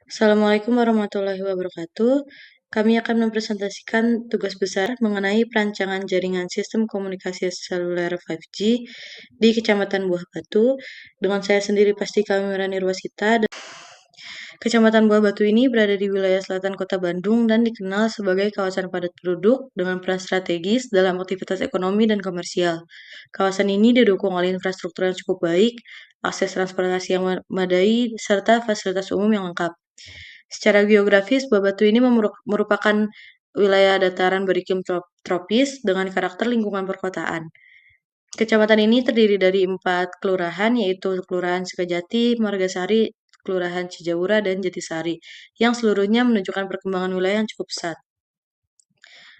Assalamualaikum warahmatullahi wabarakatuh. Kami akan mempresentasikan tugas besar mengenai perancangan jaringan sistem komunikasi seluler 5G di Kecamatan Buah Batu. Dengan saya sendiri Pastika Mirani Nirwasita. Kecamatan Buah Batu ini berada di wilayah selatan Kota Bandung dan dikenal sebagai kawasan padat penduduk dengan peran strategis dalam aktivitas ekonomi dan komersial. Kawasan ini didukung oleh infrastruktur yang cukup baik, akses transportasi yang memadai, serta fasilitas umum yang lengkap. Secara geografis, Buah Batu ini merupakan wilayah dataran beriklim tropis dengan karakter lingkungan perkotaan. Kecamatan ini terdiri dari 4 kelurahan, yaitu Kelurahan Sekajati, Margasari, Kelurahan Cijawura, dan Jatisari, yang seluruhnya menunjukkan perkembangan wilayah yang cukup pesat.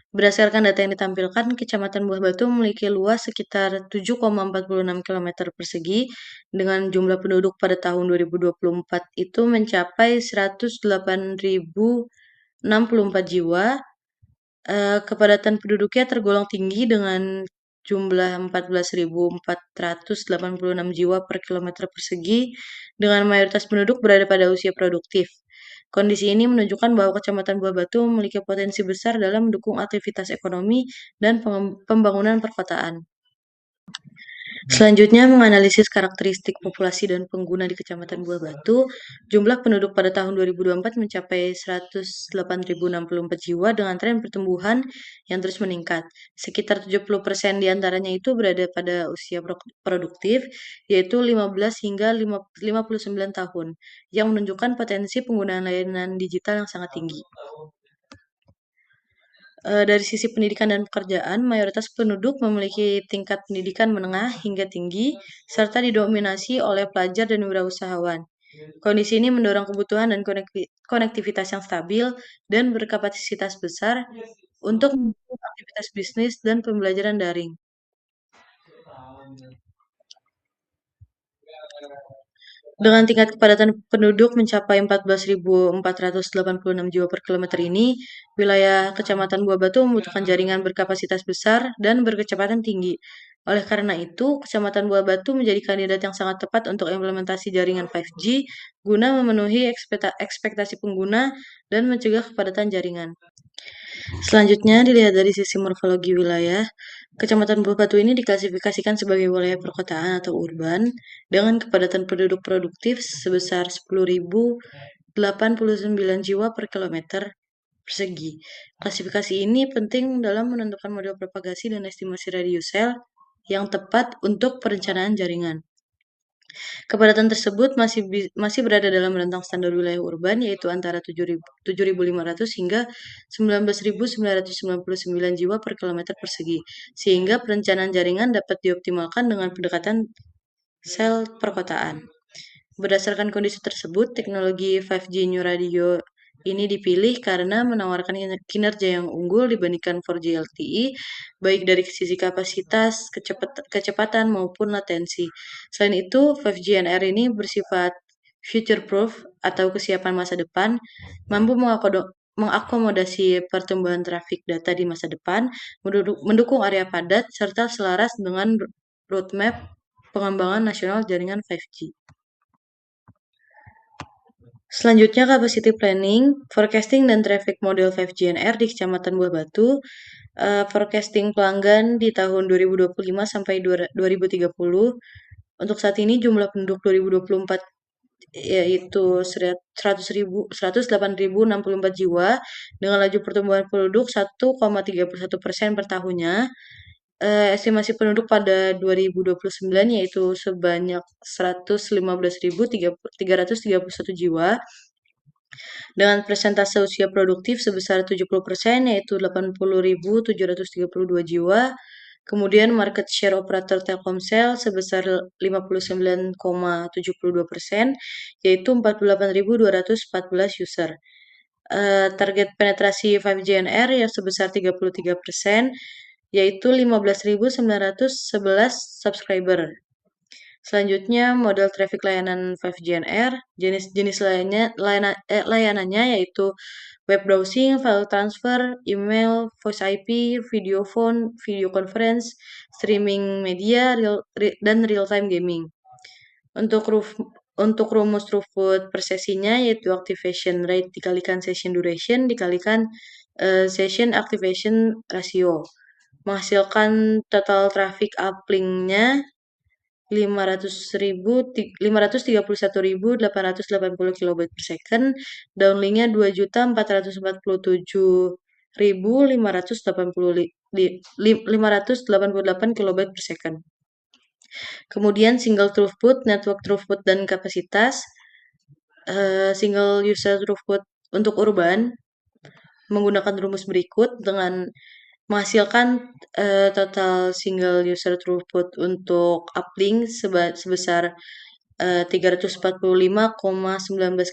Berdasarkan data yang ditampilkan, Kecamatan Buah Batu memiliki luas sekitar 7,46 km persegi dengan jumlah penduduk pada tahun 2024 itu mencapai 108.064 jiwa. Kepadatan penduduknya tergolong tinggi dengan jumlah 14.486 jiwa per kilometer persegi dengan mayoritas penduduk berada pada usia produktif. Kondisi ini menunjukkan bahwa Kecamatan Buah Batu memiliki potensi besar dalam mendukung aktivitas ekonomi dan pembangunan perkotaan. Selanjutnya, menganalisis karakteristik populasi dan pengguna di Kecamatan Buah Batu. Jumlah penduduk pada tahun 2024 mencapai 108.064 jiwa dengan tren pertumbuhan yang terus meningkat. Sekitar 70% diantaranya itu berada pada usia produktif, yaitu 15 hingga 59 tahun, yang menunjukkan potensi penggunaan layanan digital yang sangat tinggi. Dari sisi pendidikan dan pekerjaan, mayoritas penduduk memiliki tingkat pendidikan menengah hingga tinggi, serta didominasi oleh pelajar dan wirausahawan. Kondisi ini mendorong kebutuhan dan konektivitas yang stabil dan berkapasitas besar untuk mendukung aktivitas bisnis dan pembelajaran daring. Dengan tingkat kepadatan penduduk mencapai 14.486 jiwa per kilometer ini, wilayah Kecamatan Buah Batu membutuhkan jaringan berkapasitas besar dan berkecepatan tinggi. Oleh karena itu, Kecamatan Buah Batu menjadi kandidat yang sangat tepat untuk implementasi jaringan 5G guna memenuhi ekspektasi pengguna dan mencegah kepadatan jaringan. Selanjutnya, dilihat dari sisi morfologi wilayah, Kecamatan Buah Batu ini diklasifikasikan sebagai wilayah perkotaan atau urban dengan kepadatan penduduk produktif sebesar 10.089 jiwa per kilometer persegi. Klasifikasi ini penting dalam menentukan model propagasi dan estimasi radius sel yang tepat untuk perencanaan jaringan. Kepadatan tersebut masih berada dalam rentang standar wilayah urban, yaitu antara 7.500 hingga 19.999 jiwa per kilometer persegi, sehingga perencanaan jaringan dapat dioptimalkan dengan pendekatan sel perkotaan. Berdasarkan kondisi tersebut, teknologi 5G New Radio ini dipilih karena menawarkan kinerja yang unggul dibandingkan 4G LTE, baik dari sisi kapasitas, kecepatan maupun latensi. Selain itu, 5G NR ini bersifat future-proof atau kesiapan masa depan, mampu mengakomodasi pertumbuhan trafik data di masa depan, mendukung area padat, serta selaras dengan roadmap pengembangan nasional jaringan 5G. Selanjutnya, capacity planning, forecasting dan traffic model 5G NR di Kecamatan Buah Batu. Forecasting pelanggan di tahun 2025 sampai 2030. Untuk saat ini jumlah penduduk 2024 yaitu 108.064 jiwa dengan laju pertumbuhan penduduk 1,31% per tahunnya. Estimasi penduduk pada 2029 yaitu sebanyak 115.331 jiwa dengan persentase usia produktif sebesar 70%, yaitu 80.732 jiwa. Kemudian market share operator Telkomsel sebesar 59,72%, yaitu 48.214 user. Target penetrasi 5G NR yang sebesar 33%, yaitu 15.911 subscriber. Selanjutnya, model traffic layanan 5G NR, jenis layanannya yaitu web browsing, file transfer, email, voice IP, video phone, video conference, streaming media, dan real-time gaming. Untuk Untuk rumus throughput per sesinya yaitu activation rate dikalikan session duration dikalikan session activation ratio. Menghasilkan total traffic uplink-nya 531.880 kilobit per second, downlink-nya 2.447.588 kilobit per second. Kemudian single throughput, network throughput dan kapasitas. Single user throughput untuk urban menggunakan rumus berikut dengan menghasilkan total single user throughput untuk uplink sebesar 345,19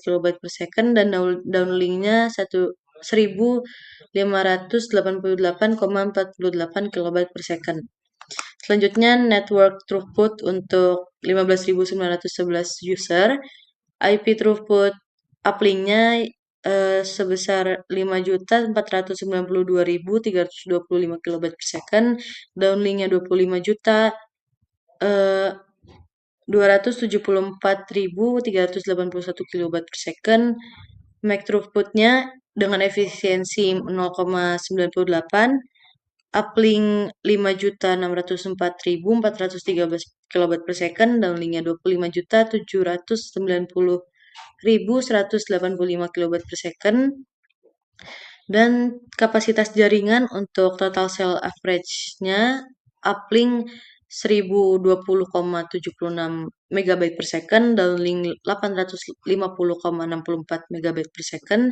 kilobit per second dan downlink-nya 1.588,48 kilobit per second. Selanjutnya network throughput untuk 15.911 user, IP throughput uplink-nya sebesar 5.492.325 kilobit per second, downlink-nya 25.274.381 kilobit per second. MAC throughput-nya dengan efisiensi 0,98, uplink 5.604.413 kilobit per second, downlink-nya 25.790.185 kilobit per second. Dan kapasitas jaringan untuk total cell average-nya uplink 1020,76 megabit per second, downlink 850,64 megabit per second.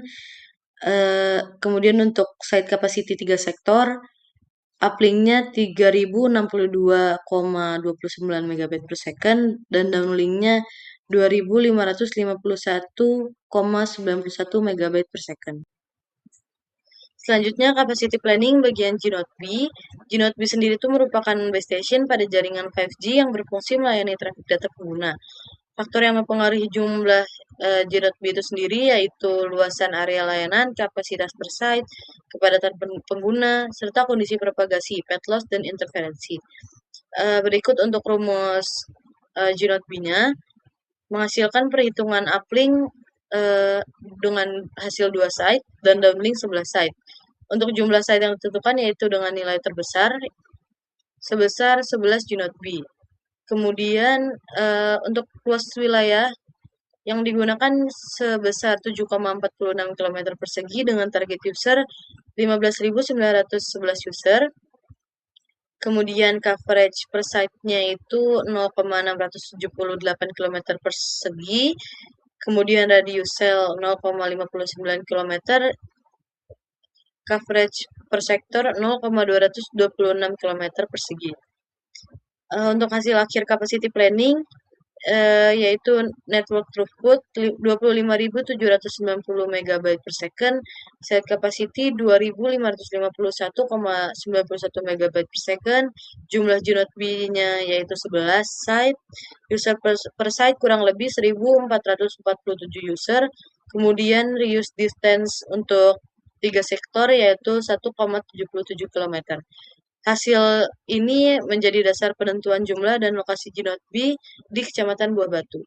Kemudian untuk site capacity 3 sektor, uplink-nya 3062,29 megabit per second dan downlink-nya 2551,91 megabit per second. Selanjutnya capacity planning bagian G-Node B. G-Node B sendiri itu merupakan base station pada jaringan 5G yang berfungsi melayani traffic data pengguna. Faktor yang mempengaruhi jumlah G-Node B itu sendiri yaitu luasan area layanan, kapasitas per site, kepadatan pengguna, serta kondisi propagasi, pet loss, dan interferensi. Berikut untuk rumus G-Node B-nya, menghasilkan perhitungan uplink dengan hasil 2 site dan downlink 11 site. Untuk jumlah site yang ditentukan yaitu dengan nilai terbesar sebesar 11 G-Node B. Kemudian untuk luas wilayah yang digunakan sebesar 7,46 km persegi dengan target user 15.911 user. Kemudian coverage per site-nya itu 0,678 km persegi. Kemudian radius cell 0,59 km. Coverage per sektor 0,226 km persegi. Untuk hasil akhir capacity planning yaitu network throughput 25.790 MB per second, site capacity 2.551,91 MB per second, jumlah G-Node B-nya yaitu 11 site, user per site kurang lebih 1.447 user, kemudian reuse distance untuk 3 sektor yaitu 1,77 km. Hasil ini menjadi dasar penentuan jumlah dan lokasi G-Node B di Kecamatan Buah Batu.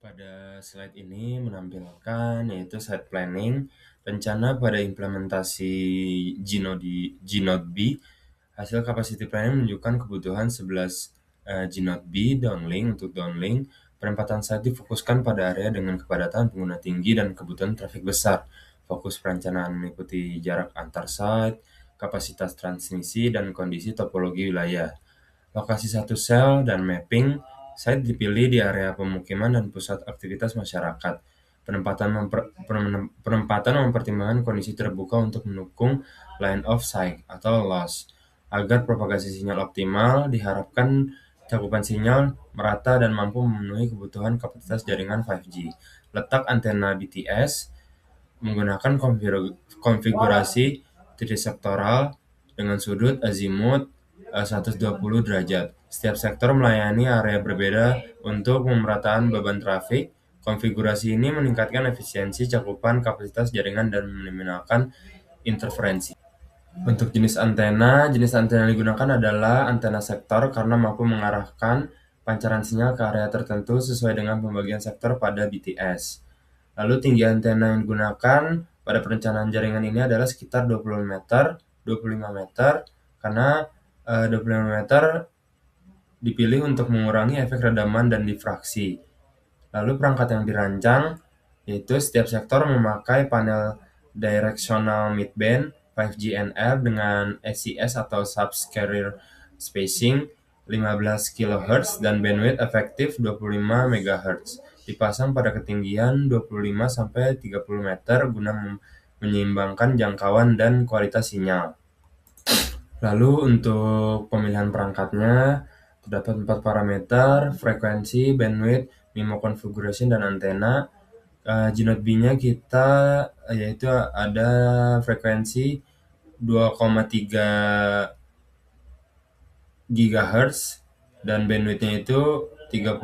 Pada slide ini menampilkan yaitu site planning, rencana pada implementasi G-Node B. Hasil capacity planning menunjukkan kebutuhan 11 G-Node B downlink. Untuk downlink, penempatan site difokuskan pada area dengan kepadatan pengguna tinggi dan kebutuhan trafik besar. Fokus perencanaan mengikuti jarak antar site, kapasitas transmisi, dan kondisi topologi wilayah. Lokasi satu sel dan mapping site dipilih di area pemukiman dan pusat aktivitas masyarakat. Penempatan mempertimbangkan kondisi terbuka untuk mendukung line of sight atau loss. Agar propagasi sinyal optimal, diharapkan cakupan sinyal merata dan mampu memenuhi kebutuhan kapasitas jaringan 5G. Letak antena BTS menggunakan konfigurasi trisektoral dengan sudut azimut 120 derajat. Setiap sektor melayani area berbeda untuk pemerataan beban trafik. Konfigurasi ini meningkatkan efisiensi cakupan kapasitas jaringan dan meminimalkan interferensi. Untuk jenis antena yang digunakan adalah antena sektor karena mampu mengarahkan pancaran sinyal ke area tertentu sesuai dengan pembagian sektor pada BTS. Lalu tinggi antena yang digunakan pada perencanaan jaringan ini adalah sekitar 25 meter, karena 25 meter dipilih untuk mengurangi efek redaman dan difraksi. Lalu perangkat yang dirancang, yaitu setiap sektor memakai panel directional midband 5G NR dengan SCS atau subcarrier spacing 15 kHz dan bandwidth efektif 25 MHz. Dipasang pada ketinggian 25-30 meter guna menyeimbangkan jangkauan dan kualitas sinyal. Lalu untuk pemilihan perangkatnya, terdapat 4 parameter: frekuensi, bandwidth, MIMO configuration, dan antena. G-Note B-nya kita yaitu ada frekuensi 2,3 GHz dan bandwidthnya itu 30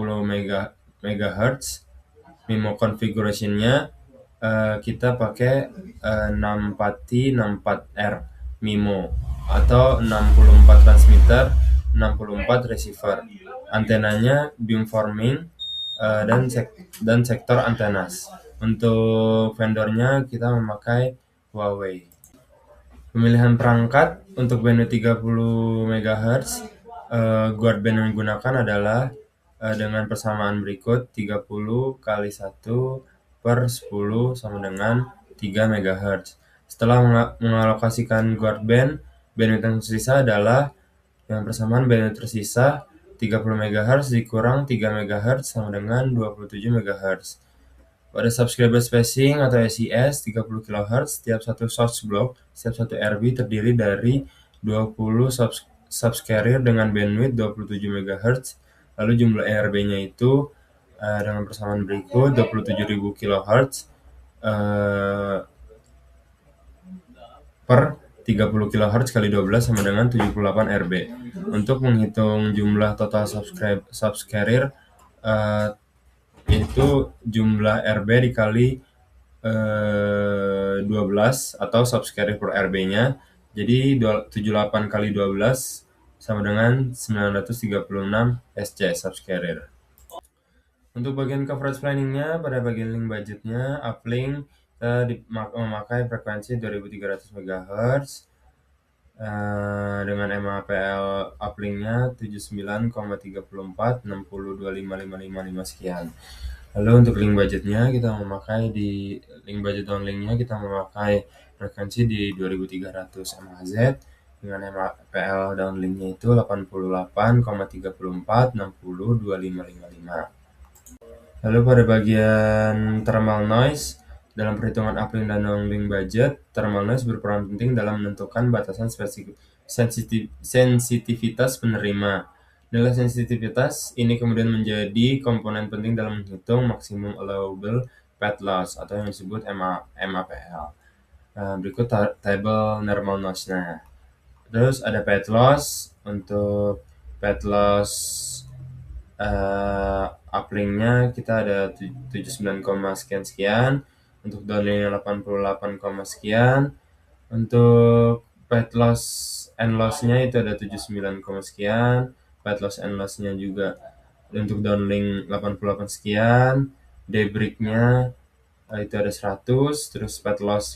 MHz. MIMO configuration-nya kita pakai 6 PATI 64R MIMO atau 64 transmitter, 64 receiver. Antenanya beamforming dan sektor antenas. Untuk vendornya kita memakai Huawei. Pemilihan perangkat untuk bandwidth 30 MHz, guard band yang digunakan adalah dengan persamaan berikut: 30 kali 1/10 sama dengan 3 MHz. Setelah mengalokasikan guard band, bandwidth yang tersisa adalah dengan persamaan bandwidth tersisa 30 MHz dikurang 3 MHz sama dengan 27 MHz. Pada subscriber spacing atau SIS 30 kHz, setiap satu source block, setiap satu RB terdiri dari 20 subcarrier dengan bandwidth 27 MHz. Lalu jumlah ERB-nya itu dengan persamaan berikut: 27.000 kHz per 30 kHz kali 12 sama dengan 78 RB. Untuk menghitung jumlah total subcarrier, yaitu jumlah RB dikali 12 atau subcarrier per RB-nya. Jadi 78 kali 12 sama dengan 936 SC subcarrier. Untuk bagian coverage planning-nya, pada bagian link budgetnya, uplink kita memakai frekuensi 2300 MHz dengan MAPL uplink-nya 79,34 60 sekian. Lalu untuk link budgetnya kita memakai di link budget downlink-nya kita memakai frekuensi di 2300 MHz dengan MAPL downlink-nya itu 88,34 60 Lalu pada bagian thermal noise, dalam perhitungan uplink dan downlink budget, thermal noise berperan penting dalam menentukan batasan sensitivitas penerima. Nilai sensitivitas ini kemudian menjadi komponen penting dalam menghitung maximum allowable path loss atau yang disebut MAPL. Berikut table thermal noise-nya. Terus ada path loss. Untuk path loss uplink-nya kita ada 79, sekian. Untuk downlink-nya 88, sekian. Untuk path loss and loss-nya itu ada 79, sekian. Path loss and loss-nya juga untuk downlink 88 sekian. Daybreak-nya itu ada 100. Terus path loss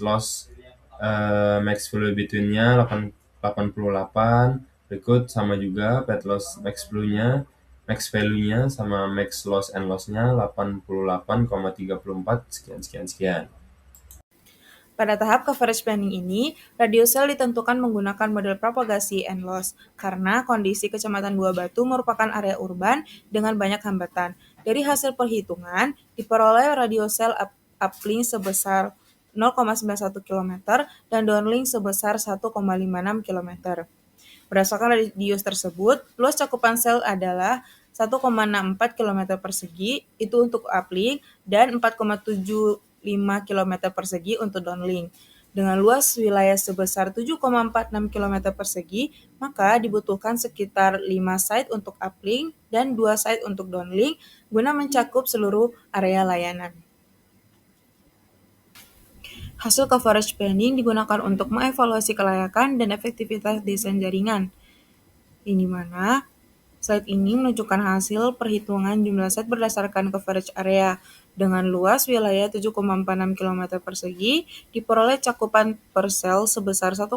max value between-nya 88. Berikut sama juga path loss max value-nya sama max loss and loss-nya 88,34 sekian. Pada tahap coverage planning ini, radio cell ditentukan menggunakan model propagasi and loss karena kondisi Kecamatan Buah Batu merupakan area urban dengan banyak hambatan. Dari hasil perhitungan, diperoleh radio cell uplink sebesar 0,91 km dan downlink sebesar 1,56 km. Berdasarkan radius tersebut, luas cakupan sel adalah 1,64 km persegi itu untuk uplink dan 4,75 km persegi untuk downlink. Dengan luas wilayah sebesar 7,46 km persegi, maka dibutuhkan sekitar 5 site untuk uplink dan 2 site untuk downlink guna mencakup seluruh area layanan. Hasil coverage planning digunakan untuk mengevaluasi kelayakan dan efektivitas desain jaringan, di mana Slide ini menunjukkan hasil perhitungan jumlah site berdasarkan coverage area. Dengan luas wilayah 7,46 km persegi, diperoleh cakupan per sel sebesar 1,65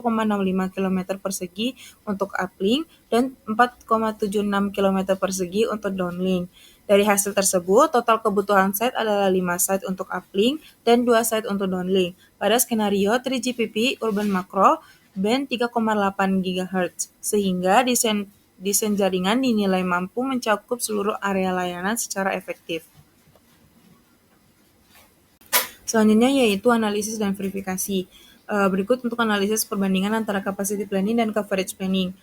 km persegi untuk uplink dan 4,76 km persegi untuk downlink. Dari hasil tersebut, total kebutuhan site adalah 5 site untuk uplink dan 2 site untuk downlink. Pada skenario 3GPP Urban Macro, band 3,8 GHz, sehingga desain jaringan dinilai mampu mencakup seluruh area layanan secara efektif. Selanjutnya yaitu analisis dan verifikasi. Berikut untuk analisis perbandingan antara capacity planning dan coverage planning.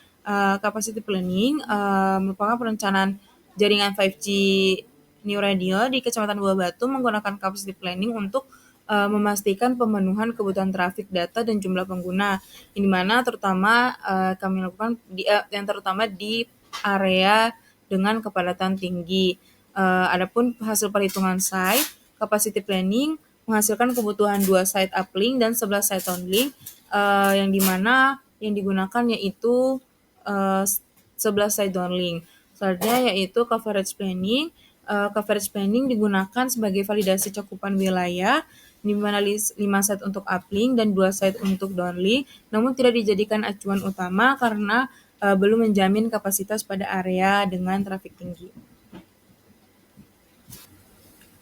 Capacity planning merupakan perencanaan jaringan 5G New Radio di Kecamatan Buah Batu menggunakan capacity planning untuk memastikan pemenuhan kebutuhan trafik data dan jumlah pengguna, yang dimana terutama kami lakukan yang terutama di area dengan kepadatan tinggi. Adapun hasil perhitungan site, capacity planning menghasilkan kebutuhan 2 site uplink dan 11 site downlink, yang dimana yang digunakan yaitu 11 site downlink. Selanjutnya yaitu coverage planning. Coverage planning digunakan sebagai validasi cakupan wilayah, di mana 5 site untuk uplink dan 2 site untuk downlink, namun tidak dijadikan acuan utama karena belum menjamin kapasitas pada area dengan trafik tinggi.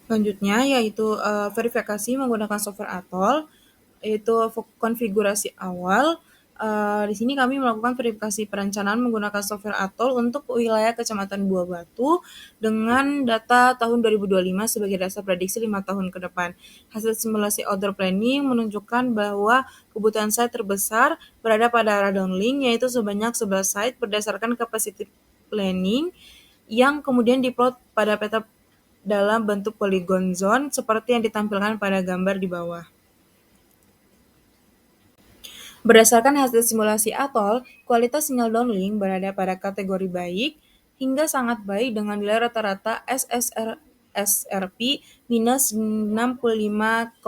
Selanjutnya yaitu verifikasi menggunakan software Atoll, yaitu konfigurasi awal. Di sini kami melakukan verifikasi perencanaan menggunakan software Atoll untuk wilayah Kecamatan Buah Batu dengan data tahun 2025 sebagai dasar prediksi 5 tahun ke depan. Hasil simulasi outdoor planning menunjukkan bahwa kebutuhan site terbesar berada pada arah downlink, yaitu sebanyak 11 site berdasarkan capacity planning yang kemudian diplot pada peta dalam bentuk polygon zone seperti yang ditampilkan pada gambar di bawah. Berdasarkan hasil simulasi Atoll, kualitas sinyal downlink berada pada kategori baik hingga sangat baik dengan nilai rata-rata SRP minus 65,4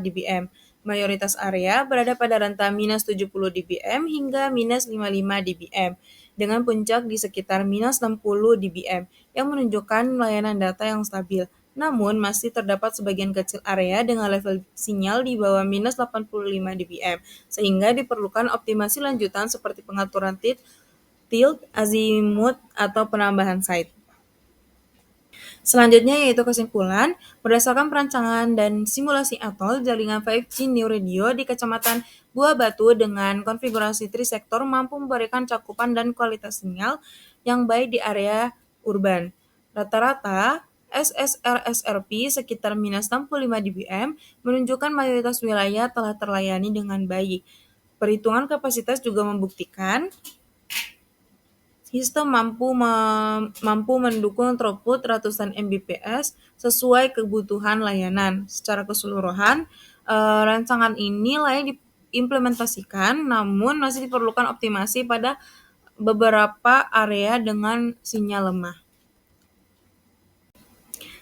dBm. Mayoritas area berada pada rentang minus 70 dBm hingga minus 55 dBm, dengan puncak di sekitar minus 60 dBm, yang menunjukkan layanan data yang stabil. Namun, masih terdapat sebagian kecil area dengan level sinyal di bawah minus 85 dBm, sehingga diperlukan optimasi lanjutan seperti pengaturan tilt, azimut, atau penambahan site. Selanjutnya yaitu kesimpulan, berdasarkan perancangan dan simulasi Atoll, jaringan 5G New Radio di Kecamatan Buah Batu dengan konfigurasi trisektor mampu memberikan cakupan dan kualitas sinyal yang baik di area urban. Rata-rata SSR-SRP sekitar minus 65 dBm menunjukkan mayoritas wilayah telah terlayani dengan baik. Perhitungan kapasitas juga membuktikan sistem mampu mendukung throughput ratusan Mbps sesuai kebutuhan layanan. Secara keseluruhan, rancangan ini layak diimplementasikan, namun masih diperlukan optimasi pada beberapa area dengan sinyal lemah.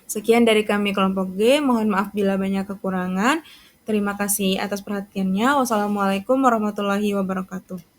Sekian dari kami kelompok G, mohon maaf bila banyak kekurangan. Terima kasih atas perhatiannya. Wassalamualaikum warahmatullahi wabarakatuh.